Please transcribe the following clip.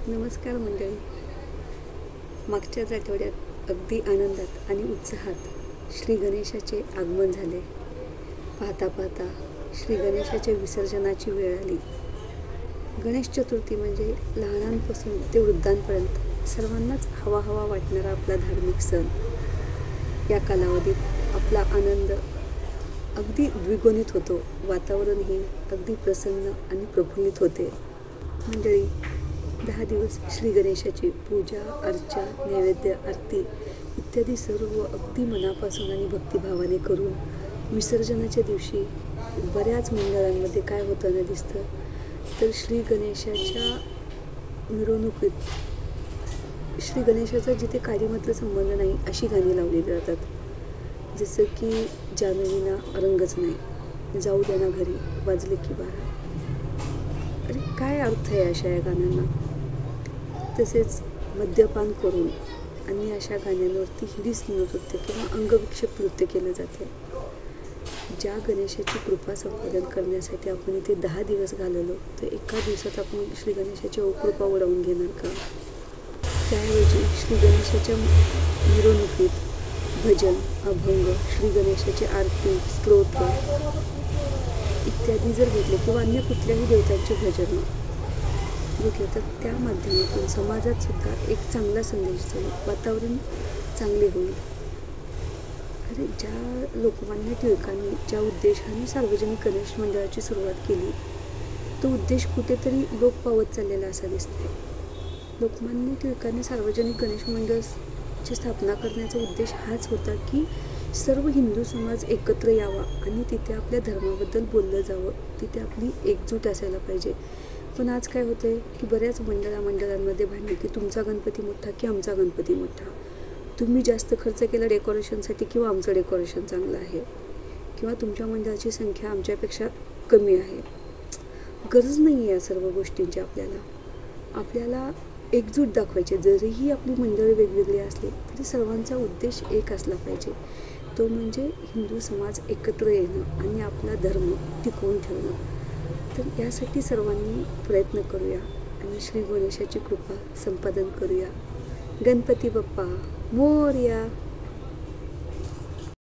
नमस्कार मंडळी. मागच्याच आठवड्यात अगदी आनंदात आणि उत्साहात श्री गणेशाचे आगमन झाले. पाहता पाहता श्री गणेशाच्या विसर्जनाची वेळ आली. गणेश चतुर्थी म्हणजे लहानांपासून ते वृद्धांपर्यंत सर्वांनाच हवा हवा वाटणारा आपला धार्मिक सण. या कालावधीत आपला आनंद अगदी द्विगुणित होतो. वातावरणही अगदी प्रसन्न आणि प्रफुल्लित होते. मंडळी, 10 दिवस श्री गणेशाची पूजा, अर्चा, नैवेद्य, आरती इत्यादी सर्व अगदी मनापासून आणि भक्तिभावाने करून विसर्जनाच्या दिवशी बऱ्याच मंडळांमध्ये काय होताना दिसतं तर श्री गणेशाच्या मिरवणुकीत श्री गणेशाचा जिथे काडीमात्र संबंध नाही अशी गाणी लावलेली जातात. जसं की जानवीना रंगच नाही, जाऊ द्या ना घरी, वाजले की 12. अरे काय अर्थ आहे अशा या गाण्यांना? तसेच मद्यपान करून आणि अशा गाण्यांवरती हिडीस नृत्य किंवा अंगविक्षेप नृत्य केलं जाते. ज्या गणेशाची कृपा संपादन करण्यासाठी आपण इथे 10 दिवस घालवलो तर एका दिवसात आपण श्री गणेशाची अकृपा उडवून घेणार का? त्याऐवजी श्री गणेशाच्या मिरवणुकीत भजन, अभंग, श्री गणेशाची आरती, स्तोत्र इत्यादी जर घेतले किंवा अन्य कुठल्याही देवतांचे भजन घेतले तर त्या माध्यमातून समाजात सुद्धा एक चांगला संदेश जाईल, वातावरण चांगले होईल. अरे ज्या लोकमान्य टिळकांनी ज्या उद्देशाने सार्वजनिक गणेश मंडळाची सुरुवात केली तो उद्देश कुठेतरी लोप पावत चाललेला असा दिसतोय. लोकमान्य टिळकांनी सार्वजनिक गणेश मंडळाची स्थापना करण्याचा उद्देश हाच होता की सर्व हिंदू समाज एकत्र यावा आणि तिथे आपल्या धर्माबद्दल बोललं जावं, तिथे आपली एकजूट असायला पाहिजे. पण आज काय होतं आहे की बऱ्याच मंडळांमध्ये भांडणे की तुमचा गणपती मोठा की आमचा गणपती मोठा, तुम्ही जास्त खर्च केला डेकोरेशनसाठी किंवा आमचं डेकोरेशन चांगलं आहे, किंवा तुमच्या मंडळाची संख्या आमच्यापेक्षा कमी आहे. गरज नाही आहे या सर्व गोष्टींची. आपल्याला एकजूट दाखवायची. जरीही आपली मंडळं वेगवेगळी असली तरी सर्वांचा उद्देश एक असला पाहिजे, तो म्हणजे हिंदू समाज एकत्र येणं आणि आपला धर्म टिकवून ठेवणं. तर यासाठी सर्वांनी प्रयत्न करूया आणि श्री गणेशाची कृपा संपादन करूया. गणपती बाप्पा मोरया.